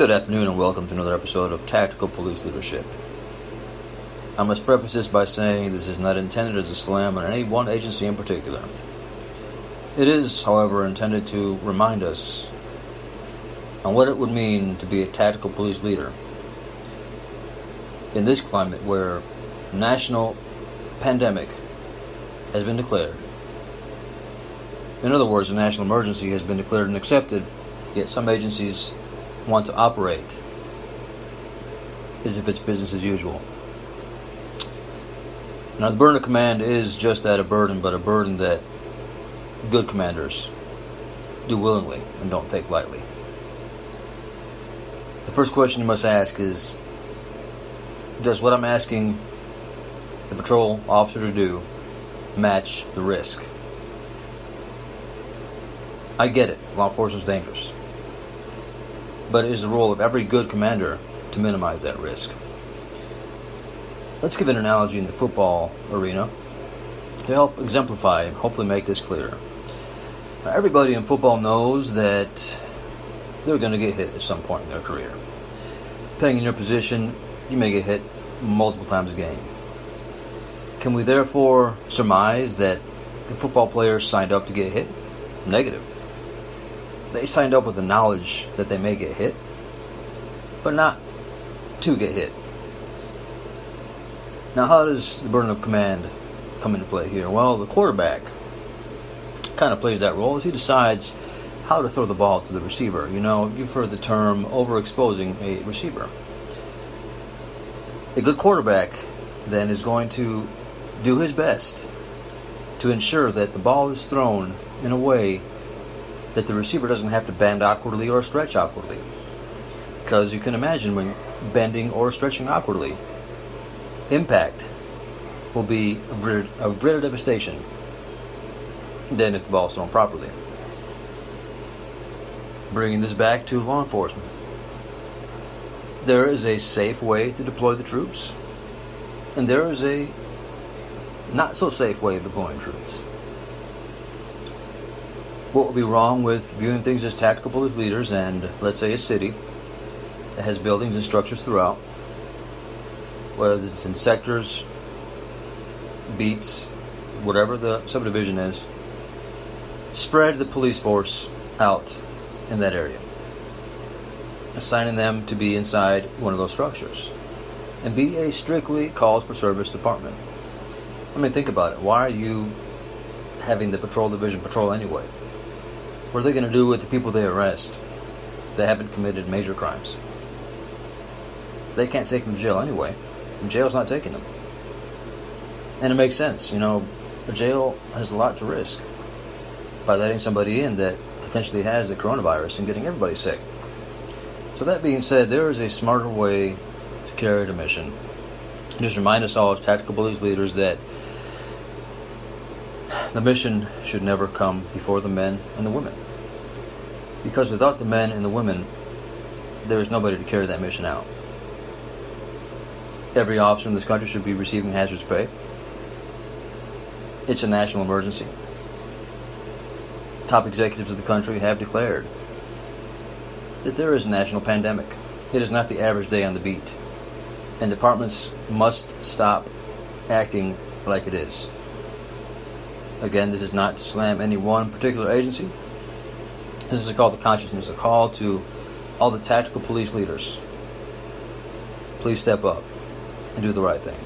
Good afternoon and welcome to another episode of Tactical Police Leadership. I must preface this by saying this is not intended as a slam on any one agency in particular. It is, however, intended to remind us on what it would mean to be a tactical police leader in this climate where national pandemic has been declared. In other words, a national emergency has been declared and accepted, yet some agencies want to operate as if it's business as usual. Now, the burden of command is just that, a burden, but a burden that good commanders do willingly and don't take lightly. The first question you must ask is, does what I'm asking the patrol officer to do match the risk? I get it, law enforcement is dangerous. But it is the role of every good commander to minimize that risk. Let's give an analogy in the football arena to help exemplify and hopefully make this clear. Now, everybody in football knows that they're going to get hit at some point in their career. Depending on your position, you may get hit multiple times a game. Can we therefore surmise that the football players signed up to get hit? Negative. They signed up with the knowledge that they may get hit, but not to get hit. Now, how does the burden of command come into play here? Well, the quarterback kind of plays that role as he decides how to throw the ball to the receiver. You know, you've heard the term overexposing a receiver. A good quarterback, then, is going to do his best to ensure that the ball is thrown in a way that the receiver doesn't have to bend awkwardly or stretch awkwardly. Because you can imagine when bending or stretching awkwardly, impact will be of greater devastation than if the ball is thrown properly. Bringing this back to law enforcement. There is a safe way to deploy the troops, and there is a not so safe way of deploying troops. What would be wrong with viewing things as tactical police leaders and, let's say, a city that has buildings and structures throughout, whether it's in sectors, beats, whatever the subdivision is, spread the police force out in that area, assigning them to be inside one of those structures, and be a strictly calls for service department. I mean, think about it. Why are you having the patrol division patrol anyway? What are they going to do with the people they arrest that haven't committed major crimes? They can't take them to jail anyway. And jail's not taking them. And it makes sense. You know, a jail has a lot to risk by letting somebody in that potentially has the coronavirus and getting everybody sick. So that being said, there is a smarter way to carry the mission. Just remind us all as tactical police leaders that the mission should never come before the men and the women. Because without the men and the women, there is nobody to carry that mission out. Every officer in this country should be receiving hazardous pay. It's a national emergency. Top executives of the country have declared that there is a national pandemic. It is not the average day on the beat. And departments must stop acting like it is. Again, this is not to slam any one particular agency. This is a call to consciousness, a call to all the tactical police leaders. Please step up and do the right thing.